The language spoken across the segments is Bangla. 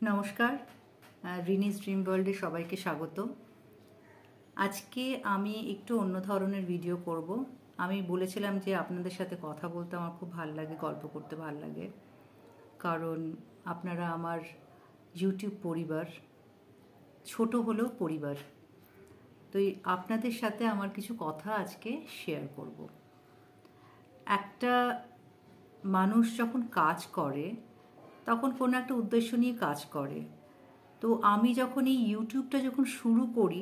নমস্কার, রিনিস ড্রিম ওয়ার্ল্ডে সবাইকে স্বাগত। আজকে আমি একটু অন্য ধরনের ভিডিও করব। আমি বলেছিলাম যে আপনাদের সাথে কথা বলতে আমার খুব ভালো লাগে, গল্প করতে ভালো লাগে, কারণ আপনারা আমার ইউটিউব পরিবার, ছোট হলেও পরিবার। তো আপনাদের সাথে আমার কিছু কথা আজকে শেয়ার করব। একটা মানুষ যখন কাজ করে তখন কোনো একটা উদ্দেশ্য নিয়ে কাজ করে। তো আমি যখন এই ইউটিউবটা যখন শুরু করি,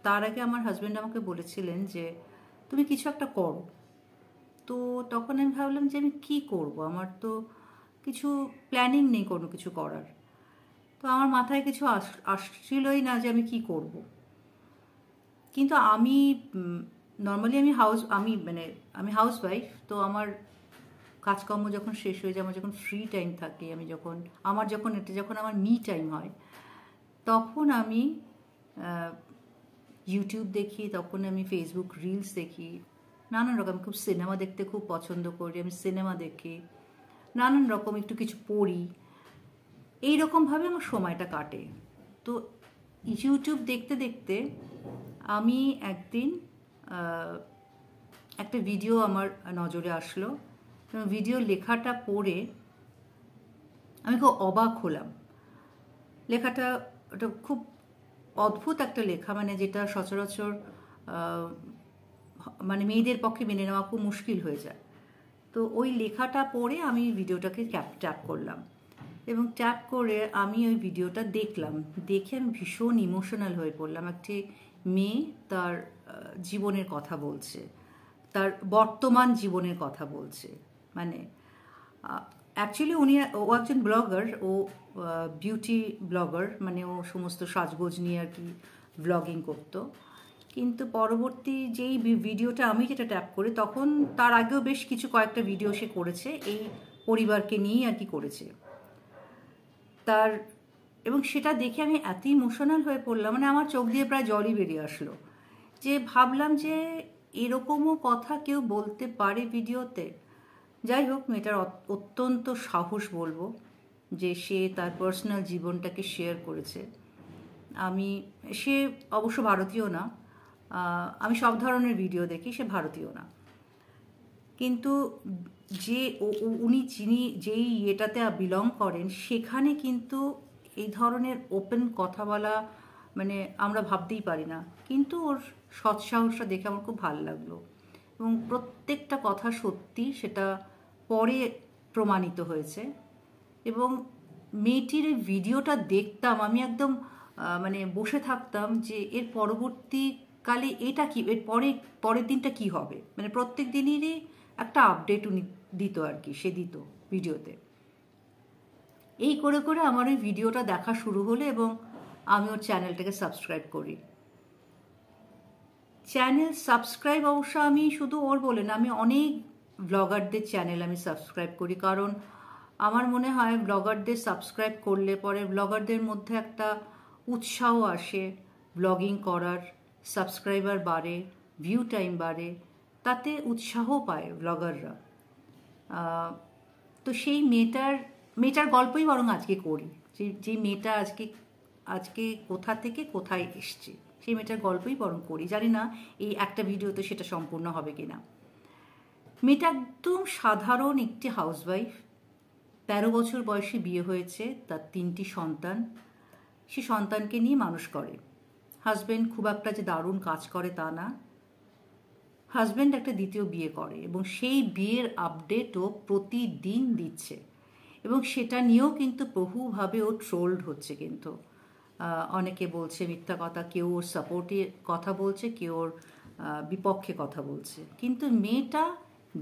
তার আগে আমার হাজব্যান্ড আমাকে বলেছিলেন যে তুমি কিছু একটা করো। তো তখন আমি ভাবলাম যে আমি কী করব, আমার তো কিছু প্ল্যানিং নেই কোনো কিছু করার। তো আমার মাথায় কিছু আসছিলই না যে আমি কি করব। কিন্তু আমি নর্মালি আমি হাউস ওয়াইফ। তো আমার কাজকর্ম যখন শেষ হয়ে যায়, আমার যখন ফ্রি টাইম থাকে, যখন আমার মি টাইম হয়, তখন আমি ইউটিউব দেখি, তখন আমি ফেসবুক রিলস দেখি, নানান রকম। খুব সিনেমা দেখতে খুব পছন্দ করি, আমি সিনেমা দেখি, নানান রকম একটু কিছু পড়ি, এইরকমভাবে আমার সময়টা কাটে। তো ইউটিউব দেখতে দেখতে আমি একদিন একটা ভিডিও আমার নজরে আসলো। ভিডিও লেখাটা পড়ে আমি খুব অবাক হলাম। লেখাটা ওটা খুব অদ্ভুত একটা লেখা, যেটা সচরাচর মেয়েদের পক্ষে মেনে নেওয়া খুব মুশকিল হয়ে যায়। তো ওই লেখাটা পড়ে আমি ভিডিওটাকে ট্যাপ করলাম, এবং ট্যাপ করে আমি ওই ভিডিওটা দেখলাম। দেখে আমি ভীষণ ইমোশনাল হয়ে পড়লাম। একটি মেয়ে তার জীবনের কথা বলছে, তার বর্তমান জীবনের কথা বলছে। অ্যাকচুয়ালি ও একজন ব্লগার, ও বিউটি ব্লগার, ও সমস্ত সাজগোজ নিয়ে আর কি ব্লগিং করতো। কিন্তু পরবর্তী যেই ভিডিওটা আমি যেটা ট্যাপ করি, তখন তার আগেও বেশ কয়েকটা ভিডিও সে করেছে, এই পরিবারকে নিয়েই আর কি করেছে তার। এবং সেটা দেখে আমি এত ইমোশনাল হয়ে পড়লাম, আমার চোখ দিয়ে প্রায় জলই বেরিয়ে আসলো। যে ভাবলাম যে এরকমও কথা কেউ বলতে পারে ভিডিওতে। যাই হোক, মেয়েটার অত্যন্ত সাহস বলবো যে সে তার পার্সোনাল জীবনটাকে শেয়ার করেছে। সে অবশ্য ভারতীয় না, আমি সব ধরনের ভিডিও দেখি, সে ভারতীয় না। কিন্তু যে উনি যেই এটাতে বিলং করেন, সেখানে কিন্তু এই ধরনের ওপেন কথা বলা আমরা ভাবতেই পারি না। কিন্তু ওর সৎসাহসটা দেখে আমার খুব ভালো লাগলো, এবং প্রত্যেকটা কথা সত্যি, সেটা পরে প্রমাণিত হয়েছে। এবং মেয়েটির এই ভিডিওটা দেখতাম, আমি একদম বসে থাকতাম যে এর পরবর্তীকালে এটা কি, এর পরের দিনটা কি হবে। প্রত্যেক দিনেরই একটা আপডেট উনি দিত আর কি, সে দিত ভিডিওতে। এই করে করে আমার ওই ভিডিওটা দেখা শুরু হলো, এবং আমি ওর চ্যানেলটাকে সাবস্ক্রাইব করি। চ্যানেল সাবস্ক্রাইব অবশ্য আমি শুধু ওর বলে না, আমি অনেক ব্লগারদের চ্যানেল আমি সাবস্ক্রাইব করি, কারণ আমার মনে হয় ব্লগারদের সাবস্ক্রাইব করলে পরে ব্লগারদের মধ্যে একটা উৎসাহ আসে ব্লগিং করার, সাবস্ক্রাইবার বাড়ে, ভিউ টাইম বাড়ে, তাতে উৎসাহ পায় ব্লগাররা। তো সেই মেয়েটার গল্পই বরং আজকে করি, যে মেয়েটা আজকে কোথা থেকে কোথায় এসছে, সেই মেয়েটার গল্পই বরং করি। জানি না এই একটা ভিডিওতে সেটা সম্পূর্ণ হবে কিনা। মেয়েটা একদম সাধারণ একটি হাউসওয়াইফ, 13 বছর বয়সে বিয়ে হয়েছে, তার 3টি সন্তান, সে সন্তানকে নিয়ে মানুষ করে। হাজব্যান্ড খুব একটা যে দারুণ কাজ করে তা না, হাজব্যান্ড একটা দ্বিতীয় বিয়ে করে, এবং সেই বিয়ের আপডেটও প্রতিদিন দিচ্ছে, এবং সেটা নিয়েও কিন্তু বহুভাবে ও ট্রোলড হচ্ছে। কিন্তু অনেকে বলছে মিথ্যা কথা, কেউ ওর সাপোর্টে কথা বলছে, কেউ ওর বিপক্ষে কথা বলছে। কিন্তু মেয়েটা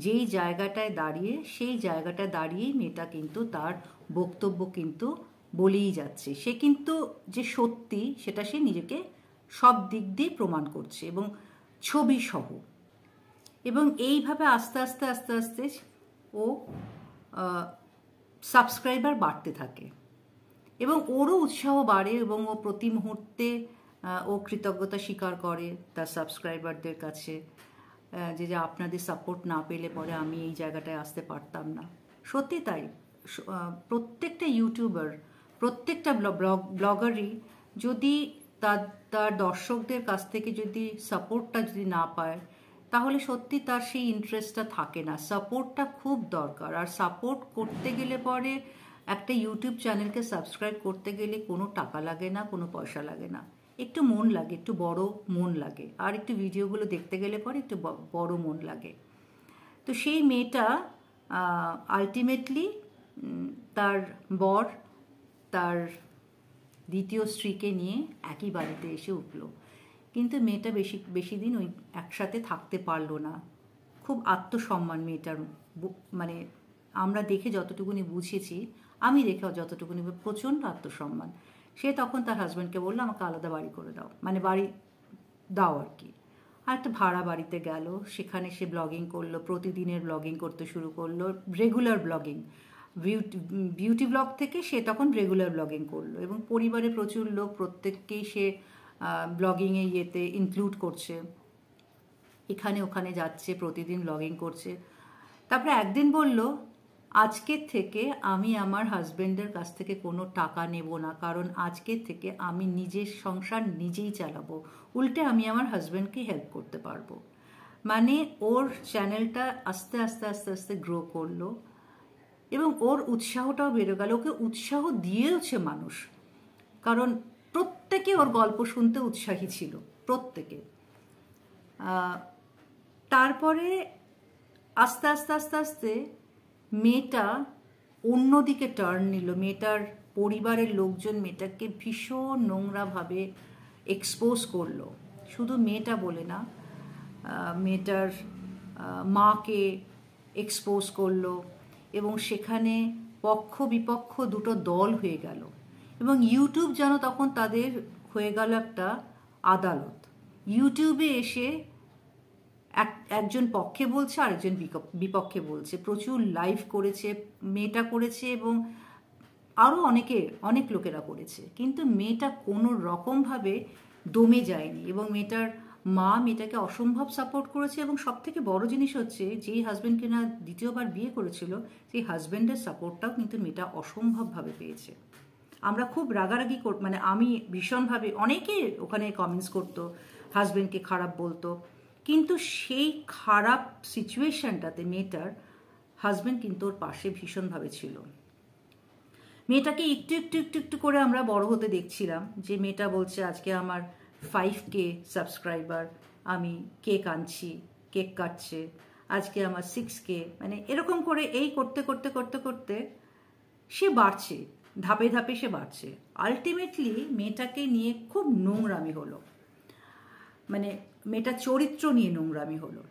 যেই জায়গাটায় দাঁড়িয়ে, সেই জায়গাটায় দাঁড়িয়েই মেয়েটা কিন্তু তার বক্তব্য কিন্তু বলেই যাচ্ছে। সে কিন্তু যে সত্যি, সেটা সে নিজেকে সব দিক দিয়ে প্রমাণ করছে, এবং ছবি সহ। এবং এইভাবে আস্তে আস্তে আস্তে আস্তে ও সাবস্ক্রাইবার বাড়তে থাকে, এবং ওরও উৎসাহ বাড়ে, এবং ও প্রতি মুহূর্তে ও কৃতজ্ঞতা স্বীকার করে তার সাবস্ক্রাইবারদের কাছে, যে আপনাদের সাপোর্ট না পেলে পরে আমি এই জায়গাটায় আসতে পারতাম না। সত্যি তাই, প্রত্যেকটা ইউটিউবার প্রত্যেকটা ব্লগারই যদি তার দর্শকদের কাছ থেকে যদি সাপোর্টটা যদি না পায়, তাহলে সত্যি তার সেই ইন্টারেস্টটা থাকে না। সাপোর্টটা খুব দরকার। আর সাপোর্ট করতে গেলে পরে একটা ইউটিউব চ্যানেলকে সাবস্ক্রাইব করতে গেলে কোনো টাকা লাগে না, কোনো পয়সা লাগে না, একটু মন লাগে, একটু বড় মন লাগে। আর একটু ভিডিওগুলো দেখতে গেলে পরে একটু বড় মন লাগে। তো সেই মেয়েটা আলটিমেটলি তার বর, তার দ্বিতীয় স্ত্রীকে নিয়ে একই বাড়িতে এসে উঠল। কিন্তু মেয়েটা বেশি দিন ওই একসাথে থাকতে পারলো না। খুব আত্মসম্মান মেয়েটার, মানে আমরা দেখে যতটুকুনি বুঝেছি, আমি দেখে যতটুকুনি, প্রচণ্ড আত্মসম্মান। সে তখন তার হাজব্যান্ডকে বললো আমাকে আলাদা বাড়ি করে দাও, মানে বাড়ি দাও আর কি। আর একটা ভাড়া বাড়িতে গেল, সেখানে সে ব্লগিং করলো, প্রতিদিনের ব্লগিং করতে শুরু করলো, রেগুলার ব্লগিং। বিউটি ব্লগ থেকে সে তখন রেগুলার ব্লগিং করলো, এবং পরিবারে প্রচুর লোক, প্রত্যেককেই সে ব্লগিংয়ে ইনক্লুড করছে, এখানে ওখানে যাচ্ছে, প্রতিদিন ব্লগিং করছে। তারপরে একদিন বলল, আজকের থেকে আমি আমার হাজব্যান্ডের কাছ থেকে কোনো টাকা নেব না, কারণ আজকের থেকে আমি নিজের সংসার নিজেই চালাবো, উল্টে আমি আমার হাজব্যান্ডকে হেল্প করতে পারবো। মানে ওর চ্যানেলটা আস্তে আস্তে আস্তে আস্তে গ্রো করলো, এবং ওর উৎসাহটাও বেড়ে গেল। ওকে উৎসাহ দিয়েওছে মানুষ, কারণ প্রত্যেকে ওর গল্প শুনতে উৎসাহী ছিল, প্রত্যেকে। তারপরে আস্তে আস্তে আস্তে আস্তে মেয়েটা অন্যদিকে টার্ন নিল। মেয়েটার পরিবারের লোকজন মেয়েটাকে ভীষণ নোংরাভাবে এক্সপোজ করলো। শুধু মেয়েটা বলে না, মেয়েটার মাকে এক্সপোজ করলো, এবং সেখানে পক্ষ বিপক্ষ দুটো দল হয়ে গেল, এবং ইউটিউব যেন তখন তাদের হয়ে গেল একটা আদালত। ইউটিউবে এসে একজন পক্ষে বলছে, আরেকজন বিপক্ষে বলছে। প্রচুর লাইভ করেছে, মেয়েটা করেছে, এবং আরও অনেক লোকেরা করেছে। কিন্তু মেয়েটা কোনো রকমভাবে দমে যায়নি, এবং মেয়েটার মা মেয়েটাকে অসম্ভব সাপোর্ট করেছে। এবং সব থেকে বড় জিনিস হচ্ছে, যেই হাজব্যান্ডকে না দ্বিতীয়বার বিয়ে করেছিল, সেই হাজব্যান্ডের সাপোর্টটাও কিন্তু মেয়েটা অসম্ভবভাবে পেয়েছে। আমরা খুব রাগারাগি মানে আমি ভীষণভাবে, অনেকে ওখানে কমেন্টস করতো, হাজব্যান্ডকে খারাপ বলতো, কিন্তু সেই খারাপ সিচুয়েশনটাতে মেয়েটার হাজব্যান্ড কিন্তু ওর পাশে ভীষণভাবে ছিল। মেয়েটাকে একটু একটু একটু একটু করে আমরা বড় হতে দেখছিলাম, যে মেয়েটা বলছে আজকে আমার 5K সাবস্ক্রাইবার, আমি কেক আনছি, কেক কাটছে, আজকে আমার 6K, মানে এরকম করে এই করতে করতে করতে করতে সে বাড়ছে, ধাপে ধাপে সে বাড়ছে। আলটিমেটলি মেয়েটাকে নিয়ে খুব নোংরামি হলো, মানে মেয়েটার চরিত্র নিয়ে নোংরামি হলো।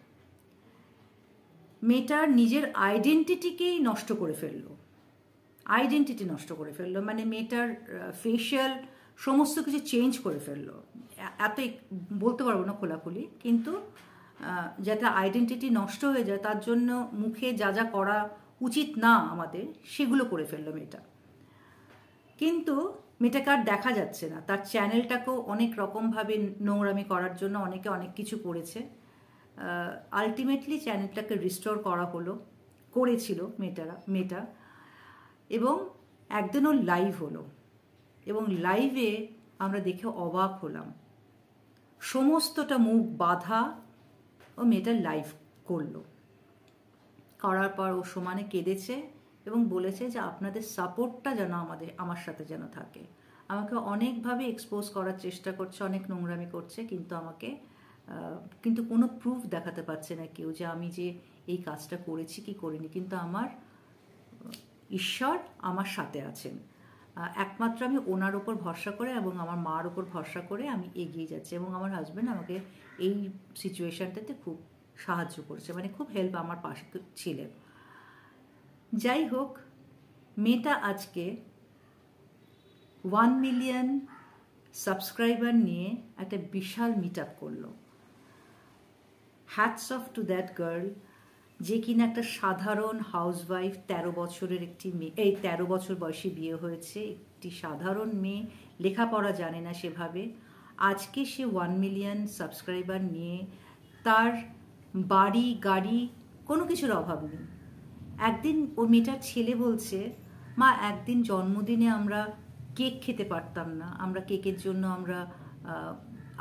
মেয়েটার নিজের আইডেন্টিটিকেই নষ্ট করে ফেললো, মানে মেয়েটার ফেশিয়াল সমস্ত কিছু চেঞ্জ করে ফেললো। এত বলতে পারবো না খোলাখুলি, কিন্তু যাতে আইডেন্টিটি নষ্ট হয়ে যায় তার জন্য মুখে যা যা করা উচিত না আমাদের, সেগুলো করে ফেললো মেয়েটা। কিন্তু মেয়েটাকে আর দেখা যাচ্ছে না। তার চ্যানেলটাকেও অনেক রকমভাবে নোংরামি করার জন্য অনেকে অনেক কিছু করেছে। আলটিমেটলি চ্যানেলটাকে রিস্টোর করেছিল মেয়েটা। এবং একদিন ওর লাইভ হলো, এবং লাইভে আমরা দেখে অবাক হলাম। সমস্তটা মুখ বাঁধা ও মেয়েটা লাইভ করার পর ও সমানে কেঁদেছে, এবং বলেছে যে আপনাদের সাপোর্টটা যেন আমার সাথে যেন থাকে। আমাকে অনেকভাবে এক্সপোজ করার চেষ্টা করছে, অনেক নোংরামি করছে, কিন্তু কোনো প্রুফ দেখাতে পারছে না কেউ যে আমি যে এই কাজটা করেছি কি করিনি। কিন্তু আমার ঈশ্বর আমার সাথে আছেন। একমাত্র আমি ওনার ওপর ভরসা করে এবং আমার মার ওপর ভরসা করে আমি এগিয়ে যাচ্ছি, এবং আমার হাজব্যান্ড আমাকে এই সিচুয়েশনটাতে খুব সাহায্য করেছে, মানে খুব হেল্প আমার পাশে ছিলেন। যাই হোক, মেয়েটা আজকে 1 মিলিয়ন সাবস্ক্রাইবার নিয়ে একটা বিশাল মিট আপ করলো। Hats off to that girl, যে কিনা একটা সাধারণ হাউসওয়াইফ, 13 বছরের একটি মেয়ে, 13 বছর বয়সে বিয়ে হয়েছে, একটি সাধারণ মেয়ে, লেখাপড়া জানে না সেভাবে। আজকে সে 1 মিলিয়ন সাবস্ক্রাইবার নিয়ে তার বাড়ি গাড়ি কোনো কিছুর অভাব নেই। একদিন ওই মেয়েটার ছেলে বলছে, মা একদিন জন্মদিনে আমরা কেক খেতে পারতাম না, আমরা কেকের জন্য আমরা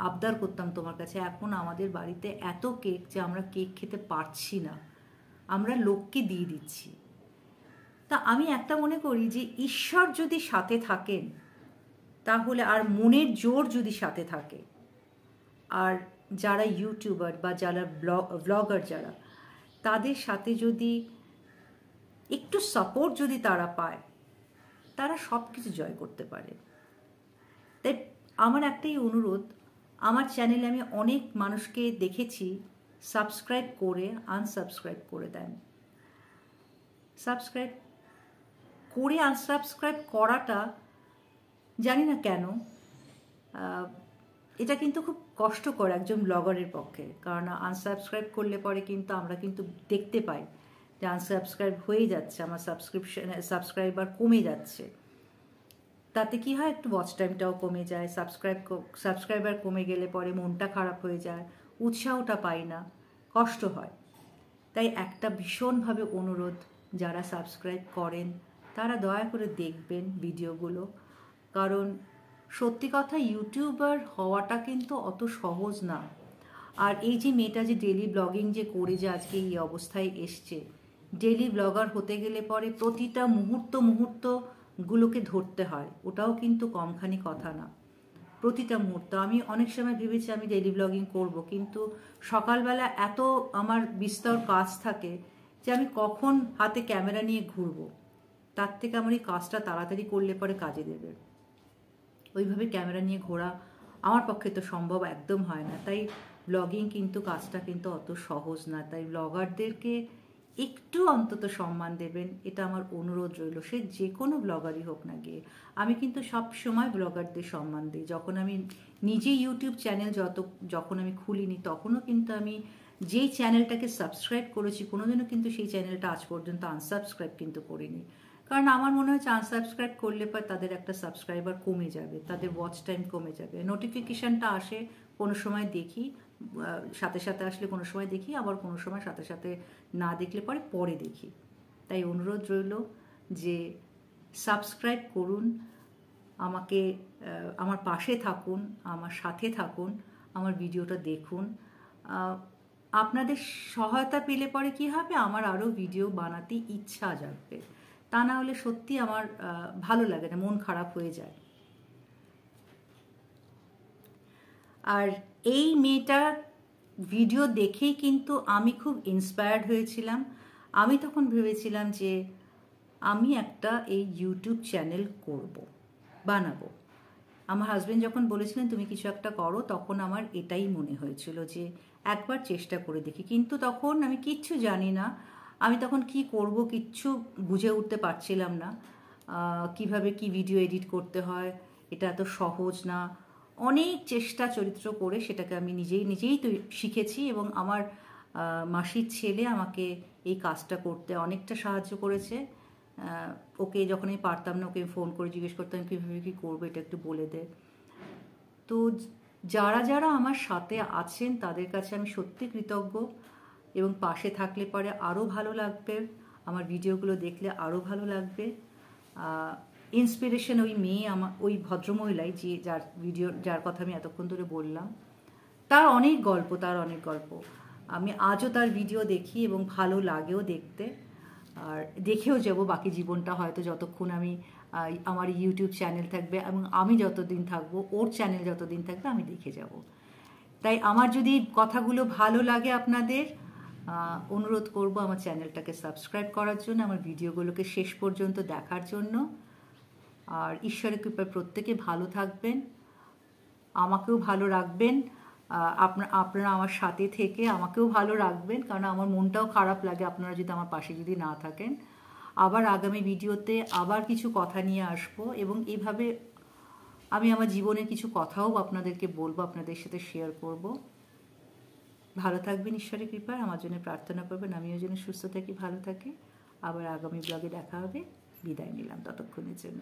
আবদার করতাম তোমার কাছে। এখন আমাদের বাড়িতে এত কেক যে আমরা কেক খেতে পারছি না, আমরা লোককে দিয়ে দিচ্ছি। তা আমি একটা মনে করি যে ঈশ্বর যদি সাথে থাকেন তাহলে, আর মনের জোর যদি সাথে থাকে, আর যারা ইউটিউবার বা যারা ব্লগার যারা, তাদের সাথে যদি একটু সাপোর্ট যদি তারা পায়, তারা সব কিছু জয় করতে পারে। তাই আমার একটাই অনুরোধ, আমার চ্যানেলে আমি অনেক মানুষকে দেখেছি সাবস্ক্রাইব করে আনসাবস্ক্রাইব করে দেন। সাবস্ক্রাইব করে আনসাবস্ক্রাইব করাটা জানি না কেন, এটা কিন্তু খুব কষ্টকর একজন ব্লগারের পক্ষে। কারণ আনসাবস্ক্রাইব করলে পরে কিন্তু আমরা কিন্তু দেখতে পাই যে আনসাবস্ক্রাইব হয়ে যাচ্ছে, আমার সাবস্ক্রাইবার কমে যাচ্ছে। তাতে কি হয়, একটু ওয়াচ টাইমটাও কমে যায়, সাবস্ক্রাইবার কমে গেলে পরে মনটা খারাপ হয়ে যায়, উৎসাহটা পাই না, কষ্ট হয়। তাই একটা ভীষণভাবে অনুরোধ, যারা সাবস্ক্রাইব করেন তারা দয়া করে দেখবেন ভিডিওগুলো। কারণ সত্যি কথা, ইউটিউবার হওয়াটা কিন্তু অত সহজ না। আর এই যে মেয়েটা যে ডেলি ব্লগিং যে করে যে আজকে এই অবস্থায় এসছে, ডেলি ব্লগার হতে গেলে পরে প্রতিটা মুহূর্তগুলোকে ধরতে হয়, ওটাও কিন্তু কমখানি কথা না। প্রতিটা মুহূর্ত, আমি অনেক সময় ভেবেছি আমি ডেলি ব্লগিং করব, কিন্তু সকালবেলা এত আমার বিস্তর কাজ থাকে যে আমি কখন হাতে ক্যামেরা নিয়ে ঘুরবো। তার থেকে আমার এই কাজটা তাড়াতাড়ি করলে পরে কাজে দেবে। ওইভাবে ক্যামেরা নিয়ে ঘোরা আমার পক্ষে তো সম্ভব একদম হয় না। তাই ব্লগিং কিন্তু কাজটা কিন্তু অত সহজ না। তাই ব্লগারদেরকে একটু অন্তত সম্মান দেবেন, এটা আমার অনুরোধ রইল। সে যে কোনো ব্লগারই হোক না গিয়ে, আমি কিন্তু সব সময় ব্লগারদের সম্মান দিই। যখন আমি নিজে ইউটিউব চ্যানেল যখন আমি খুলিনি, তখনও কিন্তু আমি যেই চ্যানেলটাকে সাবস্ক্রাইব করেছি, কোনোদিনও কিন্তু সেই চ্যানেলটা আজ পর্যন্ত আনসাবস্ক্রাইব কিন্তু করিনি। কারণ আমার মনে হচ্ছে আনসাবস্ক্রাইব করলে পর তাদের একটা সাবস্ক্রাইবার কমে যাবে, তাদের ওয়াচ টাইম কমে যাবে। নোটিফিকেশানটা আসে, কোনো সময় দেখি, সাথে সাথে আসলে কোনো সময় দেখি, আবার কোনো সময় সাথে সাথে না দেখলে পরে দেখি। তাই অনুরোধ রইল যে সাবস্ক্রাইব করুন, আমাকে আমার পাশে থাকুন, আমার সাথে থাকুন, আমার ভিডিওটা দেখুন। আপনাদের সহায়তা পেলে পরে কি হবে, আমার আরও ভিডিও বানাতে ইচ্ছা জাগবে। তা না হলে সত্যি আমার ভালো লাগে না, মন খারাপ হয়ে যায়। আর এই মেয়েটার ভিডিও দেখেই কিন্তু আমি খুব ইন্সপায়ার্ড হয়েছিলাম। আমি তখন ভেবেছিলাম যে আমি একটা এই ইউটিউব চ্যানেল বানাবো। আমার হাজব্যান্ড যখন বলেছিলেন তুমি কিছু একটা করো, তখন আমার এটাই মনে হয়েছিল যে একবার চেষ্টা করে দেখি। কিন্তু তখন আমি কিচ্ছু জানি না, আমি তখন কি করব কিচ্ছু বুঝে উঠতে পারছিলাম না। কিভাবে কি ভিডিও এডিট করতে হয়, এটা এত সহজ না। অনেক চেষ্টা চরিত্র করে সেটাকে আমি নিজেই তো শিখেছি। এবং আমার মাসির ছেলে আমাকে এই কাজটা করতে অনেকটা সাহায্য করেছে। ওকে যখন আমি পারতাম না, ওকে ফোন করে জিজ্ঞেস করতাম কীভাবে কী করবো, এটা একটু বলে দে। তো যারা আমার সাথে আছেন তাদের কাছে আমি সত্যি কৃতজ্ঞ, এবং পাশে থাকলে পরে আরও ভালো লাগবে, আমার ভিডিওগুলো দেখলে আরও ভালো লাগবে। ইন্সপিরেশন ওই মেয়ে, আমার ওই ভদ্রমহিলাই যে যার কথা আমি এতক্ষণ ধরে বললাম, তার অনেক গল্প। আমি আজও তার ভিডিও দেখি এবং ভালো লাগেও দেখতে, আর দেখেও যাব বাকি জীবনটা। হয়তো যতক্ষণ আমি আমার ইউটিউব চ্যানেল থাকবে এবং আমি যতদিন থাকবো, ওর চ্যানেল যতদিন থাকবে, আমি দেখে যাব। তাই আমার যদি কথাগুলো ভালো লাগে আপনাদের, অনুরোধ করব আমার চ্যানেলটাকে সাবস্ক্রাইব করার জন্য, আমার ভিডিওগুলোকে শেষ পর্যন্ত দেখার জন্য। আর ঈশ্বরের কৃপায় প্রত্যেকে ভালো থাকবেন, আমাকেও ভালো রাখবেন। আপনারা আমার সাথে থেকে আমাকেও ভালো রাখবেন, কারণ আমার মনটাও খারাপ লাগে আপনারা যদি আমার পাশে যদি না থাকেন। আবার আগামী ভিডিওতে আবার কিছু কথা নিয়ে আসবো, এবং এইভাবে আমি আমার জীবনের কিছু কথাও আপনাদেরকে বলবো, আপনাদের সাথে শেয়ার করব। ভালো থাকবেন, ঈশ্বরের কৃপায় আমার জন্য প্রার্থনা করবেন, আমিও যেন সুস্থ থাকি, ভালো থাকি। আবার আগামী ব্লগে দেখা হবে। বিদায় নিলাম ততক্ষণের জন্য।